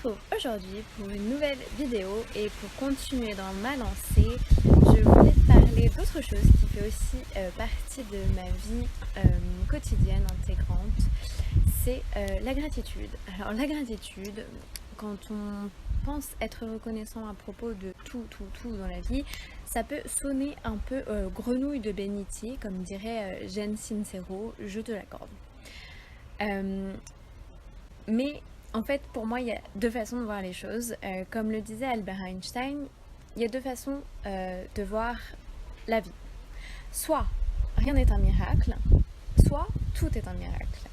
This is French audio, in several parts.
retrouve aujourd'hui pour une nouvelle vidéo et pour continuer dans ma lancée, je voulais te parler d'autre chose qui fait aussi partie de ma vie quotidienne intégrante, c'est la gratitude. Alors la gratitude, quand on pense être reconnaissant à propos de tout dans la vie, ça peut sonner un peu grenouille de bénitier, comme dirait Jen Sincero, je te l'accorde. Mais en fait, pour moi, il y a deux façons de voir les choses. Comme le disait Albert Einstein, il y a deux façons de voir la vie. Soit rien n'est un miracle, soit tout est un miracle.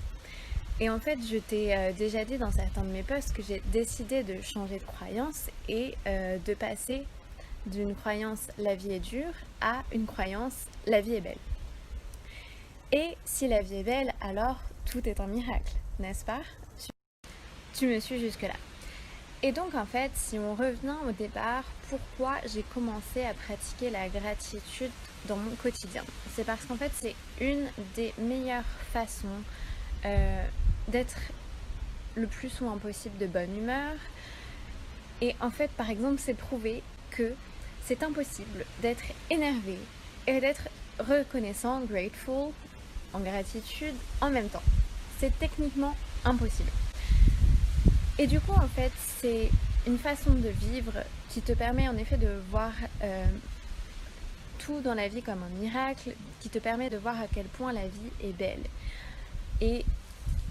Et en fait, je t'ai déjà dit dans certains de mes posts que j'ai décidé de changer de croyance et de passer d'une croyance la vie est dure à une croyance la vie est belle. Et si la vie est belle, alors tout est un miracle, n'est-ce pas ? Tu me suis jusque-là. Et donc en fait, si on revient au départ, pourquoi j'ai commencé à pratiquer la gratitude dans mon quotidien ? C'est parce qu'en fait, c'est une des meilleures façons d'être le plus souvent possible de bonne humeur. Et en fait, par exemple, c'est prouvé que c'est impossible d'être énervé et d'être reconnaissant, grateful, en gratitude en même temps. C'est techniquement impossible. Et du coup, en fait, c'est une façon de vivre qui te permet en effet de voir tout dans la vie comme un miracle, qui te permet de voir à quel point la vie est belle. Et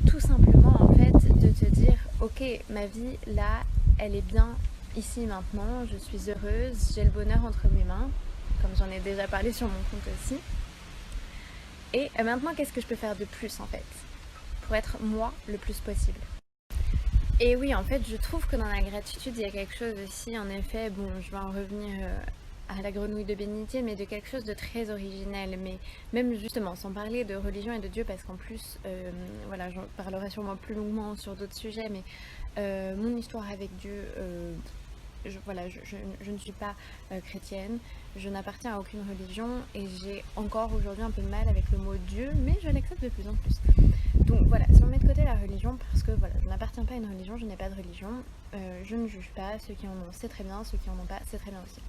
tout simplement, en fait, de te dire, ok, ma vie, là, elle est bien ici, maintenant, je suis heureuse, j'ai le bonheur entre mes mains, comme j'en ai déjà parlé sur mon compte aussi. Et maintenant, qu'est-ce que je peux faire de plus, en fait, pour être moi le plus possible ? Et oui, en fait, je trouve que dans la gratitude, il y a quelque chose aussi, en effet, bon, je vais en revenir à la grenouille de bénitier, mais de quelque chose de très originel. Mais même justement, sans parler de religion et de Dieu, parce qu'en plus, voilà, j'en parlerai sûrement plus longuement sur d'autres sujets, mais mon histoire avec Dieu, je ne suis pas chrétienne, je n'appartiens à aucune religion, et j'ai encore aujourd'hui un peu de mal avec le mot Dieu, mais je l'accepte de plus en plus. Donc voilà, si on met de côté la religion, parce que voilà, je n'appartiens pas à une religion, je n'ai pas de religion, je ne juge pas, ceux qui en ont c'est très bien, ceux qui en ont pas c'est très bien aussi.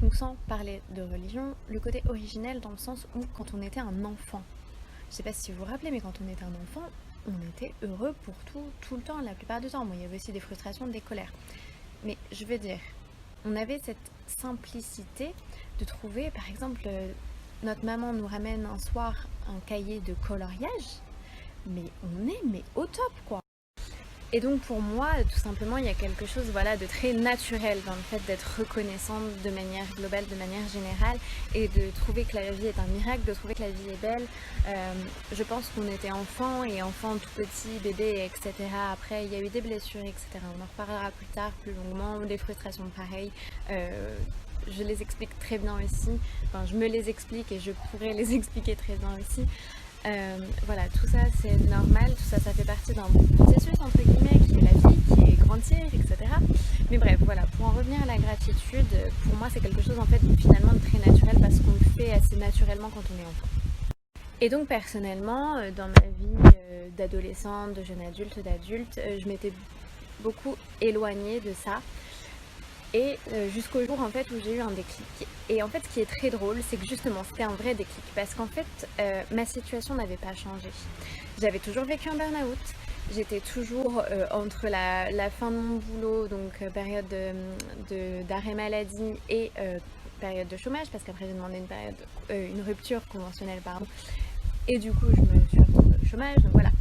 Donc sans parler de religion, le côté originel dans le sens où quand on était un enfant, je sais pas si vous vous rappelez, mais quand on était un enfant, on était heureux pour tout le temps, la plupart du temps. Bon, il y avait aussi des frustrations, des colères. Mais je veux dire, on avait cette simplicité de trouver, par exemple, notre maman nous ramène un soir un cahier de coloriage, mais on est au top quoi. Et donc pour moi, tout simplement, il y a quelque chose de très naturel dans le fait d'être reconnaissante de manière globale, de manière générale, et de trouver que la vie est un miracle, de trouver que la vie est belle. Je pense qu'on était enfant tout petit, bébé, etc. Après, il y a eu des blessures, etc. On en reparlera plus tard, plus longuement, des frustrations pareilles. Je les explique très bien aussi, enfin je me les explique et je pourrais les expliquer très bien aussi. Voilà, tout ça c'est normal, tout ça ça fait partie d'un processus entre guillemets qui est la vie, qui est grandir, etc. Mais bref, voilà, pour en revenir à la gratitude, pour moi c'est quelque chose en fait finalement de très naturel parce qu'on le fait assez naturellement quand on est enfant. Et donc personnellement, dans ma vie d'adolescente, de jeune adulte, d'adulte, je m'étais beaucoup éloignée de ça. Et jusqu'au jour en fait où j'ai eu un déclic. Et en fait ce qui est très drôle, c'est que justement c'était un vrai déclic parce qu'en fait ma situation n'avait pas changé. J'avais toujours vécu un burn-out, j'étais toujours entre la fin de mon boulot, donc période d'arrêt maladie et période de chômage, parce qu'après j'ai demandé une rupture conventionnelle, pardon. Et du coup je me suis retrouvée au chômage, donc voilà.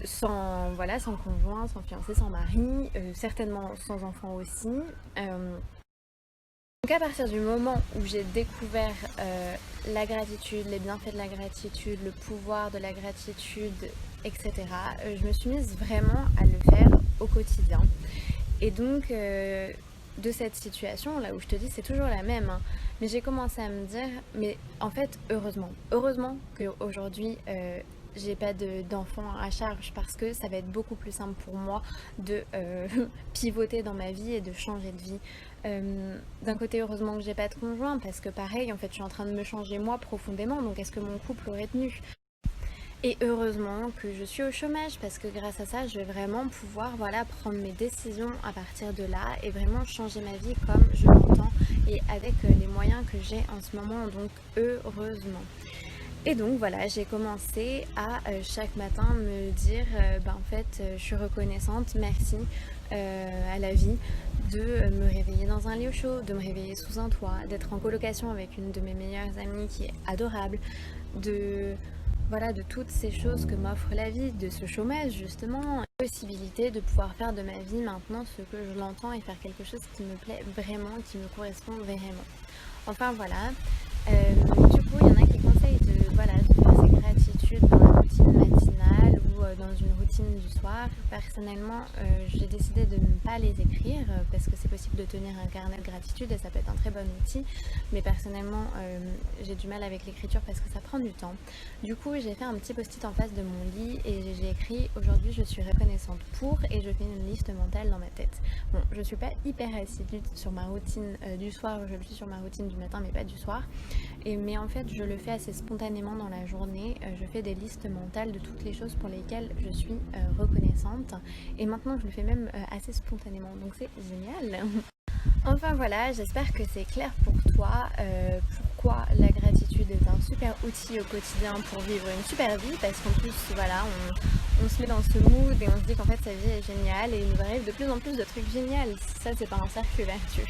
Sans conjoint, sans fiancé, sans mari, certainement sans enfant aussi. Donc à partir du moment où j'ai découvert la gratitude, les bienfaits de la gratitude, le pouvoir de la gratitude, etc., je me suis mise vraiment à le faire au quotidien. Et donc de cette situation, là où je te dis c'est toujours la même, hein, mais j'ai commencé à me dire, mais en fait heureusement qu'aujourd'hui j'ai pas d'enfants à charge parce que ça va être beaucoup plus simple pour moi de pivoter dans ma vie et de changer de vie. D'un côté, heureusement que j'ai pas de conjoint parce que pareil, en fait, je suis en train de me changer moi profondément, donc est-ce que mon couple aurait tenu ? Et heureusement que je suis au chômage parce que grâce à ça, je vais vraiment pouvoir prendre mes décisions à partir de là et vraiment changer ma vie comme je l'entends et avec les moyens que j'ai en ce moment, donc heureusement. Et donc voilà, j'ai commencé à chaque matin me dire en fait je suis reconnaissante, merci à la vie de me réveiller dans un lieu chaud, de me réveiller sous un toit, d'être en colocation avec une de mes meilleures amies qui est adorable, de toutes ces choses que m'offre la vie, de ce chômage justement, la possibilité de pouvoir faire de ma vie maintenant ce que je l'entends et faire quelque chose qui me plaît vraiment, qui me correspond vraiment. Enfin voilà, du coup il y en a qui conseillent de faire ces gratitudes dans la routine matinale ou dans une routine du soir. Personnellement j'ai décidé de ne pas les écrire parce que c'est possible de tenir un carnet de gratitude et ça peut être un très bon outil, mais personnellement j'ai du mal avec l'écriture parce que ça prend du temps. Du coup j'ai fait un petit post-it en face de mon lit et j'ai écrit aujourd'hui je suis reconnaissante pour, et je fais une liste mentale dans ma tête. Bon, je suis pas hyper assidue sur ma routine du soir, je le suis sur ma routine du matin mais pas du soir, mais en fait je le fais assez spontanément dans la journée. Je fais des listes mentales de toutes les choses pour lesquelles je suis reconnaissante, et maintenant je le fais même assez spontanément, donc c'est génial. Enfin voilà, j'espère que c'est clair pour toi pourquoi la gratitude est un super outil au quotidien pour vivre une super vie, parce qu'en plus on se met dans ce mood et on se dit qu'en fait sa vie est géniale et il nous arrive de plus en plus de trucs géniaux. Ça c'est pas un cercle vertueux.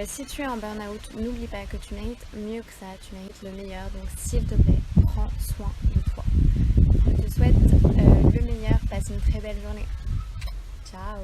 Si tu es en burn-out, n'oublie pas que tu mérites mieux que ça, tu mérites le meilleur, donc s'il te plaît, prends soin de toi. Je te souhaite le meilleur, passe une très belle journée. Ciao.